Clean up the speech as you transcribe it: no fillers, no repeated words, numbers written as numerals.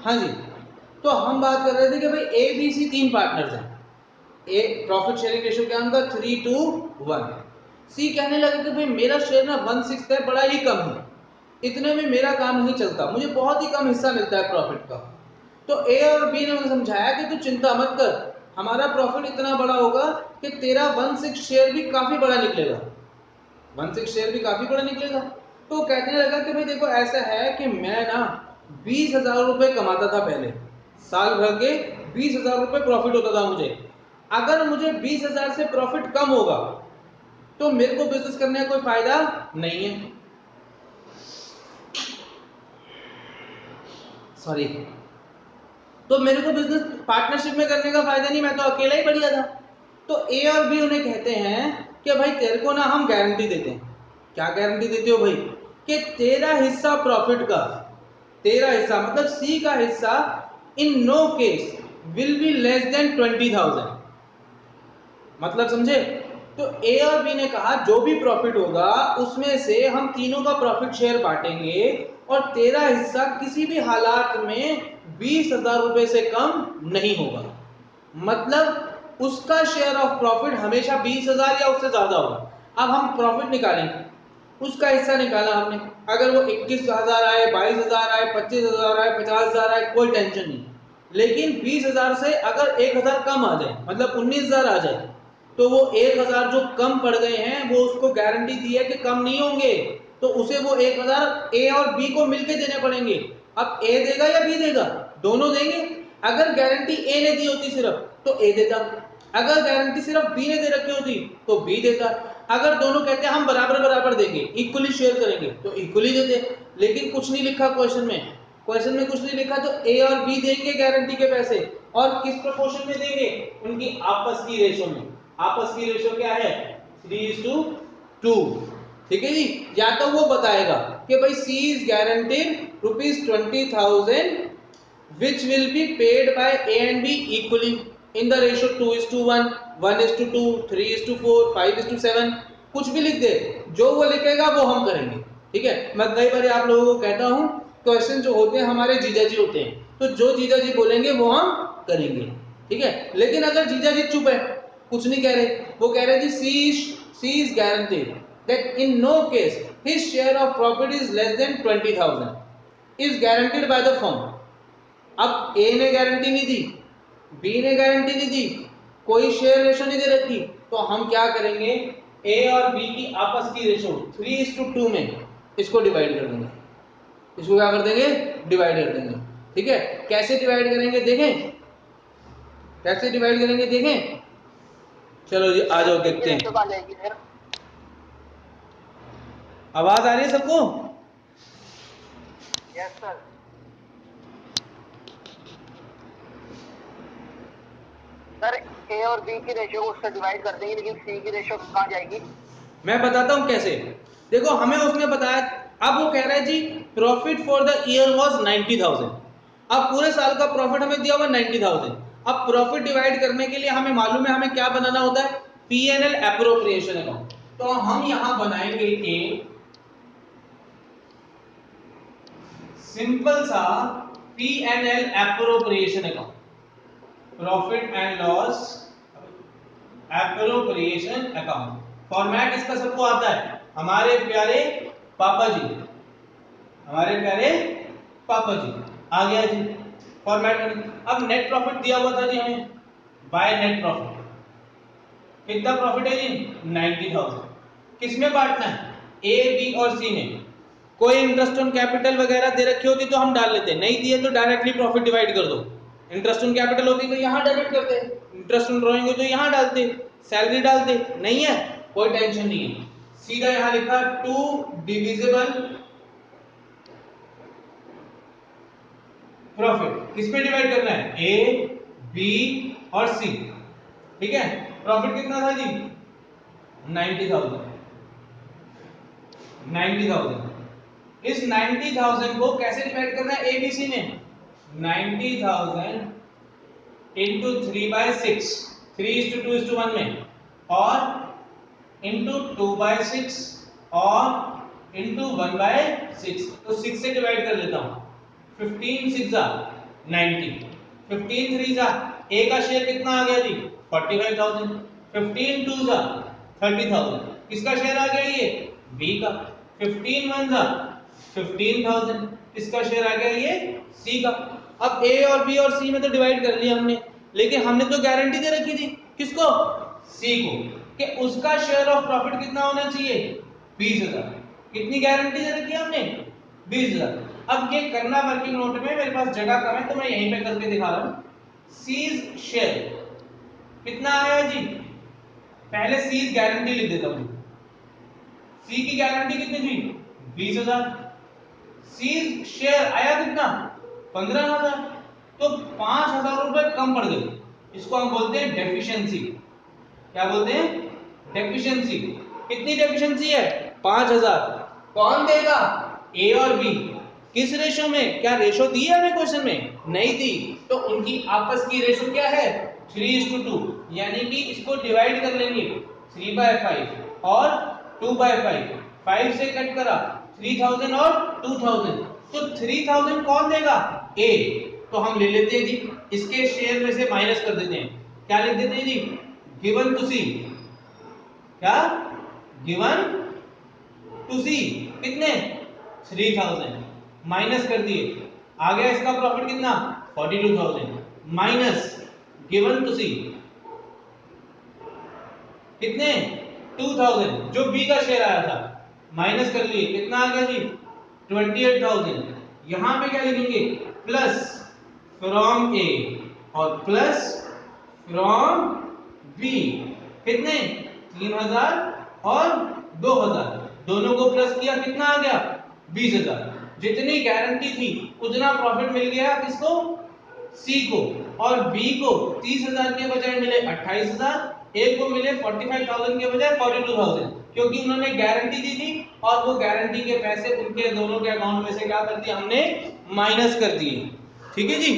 हाँ जी, तो हम बात कर रहे थे कि भाई ए बी सी 3 पार्टनर्स हैं, ए प्रॉफिट शेयरिंग रेशियो क्या उनका 3:1। सी कहने लगा कि भाई मेरा शेयर ना 1/6 है, बड़ा ही कम है, इतने में मेरा काम नहीं चलता, मुझे बहुत ही कम हिस्सा मिलता है प्रॉफिट का। तो ए और बी ने उन्हें समझाया कि तू चिंता मत कर, हमारा प्रॉफिट इतना बड़ा होगा कि तेरा 1/6 शेयर भी काफी बड़ा निकलेगा, 1/6 शेयर भी काफी बड़ा निकलेगा। तो कहने लगा कि भाई देखो ऐसा है कि मैं ना 20,000 रुपए कमाता था पहले, साल भर के 20,000 रुपए प्रॉफिट होता था मुझे। अगर मुझे 20,000 से प्रॉफिट कम होगा तो मेरे को बिजनेस करने का कोई फायदा नहीं है, सॉरी, तो मेरे को बिजनेस पार्टनरशिप में करने का फायदा नहीं, मैं तो अकेला ही बढ़िया था। तो ए और बी उन्हें कहते हैं कि भाई तेरे को ना हम गारंटी देते हैं। क्या गारंटी देते हो भाई? कि तेरा हिस्सा प्रॉफिट का, तेरा हिस्सा मतलब सी का हिस्सा in no case will be less than 20,000। मतलब समझे? तो ए और बी ने कहा जो भी प्रॉफिट होगा उसमें से हम तीनों का प्रॉफिट शेयर बांटेंगे और तेरा हिस्सा किसी भी हालात में 20,000 रुपए से कम नहीं होगा। मतलब उसका शेयर ऑफ प्रॉफिट हमेशा 20,000 या उससे ज्यादा होगा। अब हम प्रॉफिट निकालेंगे, उसका हिस्सा निकाला हमने, अगर वो 21,000 आए, 22,000 आए, 25,000 आए, 50,000 आए, कोई टेंशन नहीं। लेकिन 20,000 से अगर 1,000 कम आ जाए, मतलब 19,000 आ जाए, तो वो 1,000 जो कम पड़ गए हैं वो उसको गारंटी दी है कि कम नहीं होंगे, तो उसे वो 1,000 ए और बी को मिलके देने पड़ेंगे। अब ए देगा या बी देगा? दोनों देंगे। अगर गारंटी ए ने दी होती सिर्फ तो ए देता, अगर गारंटी सिर्फ बी ने दे रखी होती तो बी देता। अगर दोनों कहते हैं हम बराबर बराबर देंगे, इक्वली शेयर करेंगे, तो इक्वली देते। लेकिन कुछ नहीं लिखा क्वेश्चन में, क्वेश्चन में कुछ नहीं लिखा, तो ए और बी देंगे गारंटी के पैसे, और किस प्रोपोर्शन में देंगे? उनकी आपस की रेशो में। आपस की रेशो क्या है? 3:2। ठीक है जी। या तो वो बताएगा कि भाई सी is guaranteed ₹20,000 which will be paid by A and B equally in the ratio 2:1, 1:2, 3:4, 5:7, कुछ भी लिख दे, जो वो लिखेगा वो हम करेंगे। ठीक है, मैं कई बार आप लोगों को कहता हूं क्वेश्चन जो होते हैं हमारे जीजा जी होते हैं, तो जो जीजा जी बोलेंगे वो हम करेंगे। ठीक है, लेकिन अगर जीजा जी चुप है, कुछ नहीं कह रहे, वो कह रहे जी C is guaranteed that in no case his share of profit is less than 20,000 is guaranteed by the firm. अब ए ने गारंटी नहीं दी, बी ने गारंटी नहीं दी, कोई शेयर रेशो नहीं दे रखी, तो हम क्या करेंगे? ए और बी की आपस की रेशो 3:2 में इसको डिवाइड कर देंगे। इसको क्या कर देंगे? डिवाइड कर देंगे। ठीक है, कैसे डिवाइड करेंगे देखें, कैसे डिवाइड करेंगे देखें। चलो जी आ जाओ देखते हैं। आवाज आ रही है सबको? Yes sir. सर ए और बी की रेशियो को उससे डिवाइड कर देंगे, लेकिन सी की रेशियो कहाँ जाएगी? मैं बताता हूं कैसे। देखो हमें उसने बताया, अब वो कह रहा है जी profit for the year was 90,000। अब पूरे साल का प्रॉफिट हमें दिया हुआ 90,000। अब प्रॉफिट डिवाइड करने के लिए हमें मालूम है हमें क्या बनाना होता है? PNL appropriation account. तो हम यहां बनाएंगे एक सिंपल सा PNL appropriation account, profit and loss appropriation account. Format इसका सबको आता है, हमारे प्यारे पापा जी, हमारे प्यारे पापा जी। आ गया जी फॉर्मेट। अब नेट प्रॉफिट दिया हुआ था जी हमें, बाय नेट प्रॉफिट। कितना प्रॉफिट है जी? 90,000। किसमें बांटना है? ए बी और सी में। कोई इंटरेस्ट ऑन कैपिटल वगैरह दे रखी होती तो हम डाल लेते, नहीं दिए तो डायरेक्टली प्रॉफिट डिवाइड कर दो। इंटरेस्ट ऑन कैपिटल होती तो यहां डेबिट करते, इंटरेस्ट ऑन ड्रॉइंग हो तो यहां डालते, सैलरी डालते, नहीं है कोई टेंशन नहीं है। सीधा यहां लिखा 2 डिविजिबल प्रॉफिट। किस पे डिवाइड करना है? ए बी और सी। ठीक है, प्रॉफिट कितना था जी? 90,000। 90,000। इस 90,000 को कैसे डिवाइड करना है? एबीसी में 90,000 इंटू 3/6, 3:2:1 में, और इंटू 2/6 और इंटू 1/6। तो 6 से डिवाइड कर लेता हूं, 15 6 90। 15 3 जा, ए का शेयर कितना आ गया जी 45,000। 15 2 जा 30,000, किसका शेयर आ गया ये बी का। 15 1 जा 15,000, किसका शेयर आ गया ये सी का। अब ए और बी और सी में तो डिवाइड कर लिया हमने, लेकिन हमने तो गारंटी दे रखी थी किसको, सी को, कि उसका शेयर ऑफ प्रॉफिट कितना होना चाहिए 20,000। कितनी गारंटी दे रखी है हमने 20,000। अब ये करना वर्किंग नोट में, मेरे पास जगह कम है तो मैं यहीं पे करके दिखा रहा हूं। सीज शेयर कितना आया जी, पहले सीज गारंटी लिख देता हूं। सी की गारंटी कितनी थी 20,000। सीज शेयर आया कितना 15,000, तो 5,000 रुपए कम पड़ गए। इसको हम बोलते हैं डेफिशिएंसी। क्या बोलते हैं डेफिशिएंसी। कितनी डेफिशिएंसी है 5,000। कौन देगा ए और बी। किस रेशो में, क्या रेशो दी है हमें क्वेश्चन में, नहीं दी, तो उनकी आपस की रेशो क्या है 3:2, यानी कि इसको डिवाइड कर लेंगे 3/5 और 2/5। 5 से कट करा 3000 और 2000, तो 3000 कौन देगा ए। तो हम ले लेते हैं जी, इसके शेयर में से माइनस कर देते हैं, क्या लिख देते हैं जी गिवन टू सी। क्या गिवन टू सी, कितने 3000 माइनस कर दिए, आ गया इसका प्रॉफिट कितना 42,000 माइनस गिवन टू सी कितने 2000 जो बी का शेयर आया था, माइनस कर लिए, कितना आ गया जी 28,000। यहां पे क्या लिखेंगे प्लस फ्रॉम ए और प्लस फ्रॉम बी, कितने 3,000 और 2,000, दोनों को प्लस किया, कितना आ गया 20,000। जितनी गारंटी थी उतना प्रॉफिट मिल गया किसको सी को, और बी को 30,000 के बजाय मिले 28,000, ए को मिले 45,000 के बजाय 42,000, क्योंकि उन्होंने गारंटी दी थी और वो गारंटी के पैसे उनके दोनों के अकाउंट में से क्या कर दिया हमने माइनस कर दिए। ठीक है जी।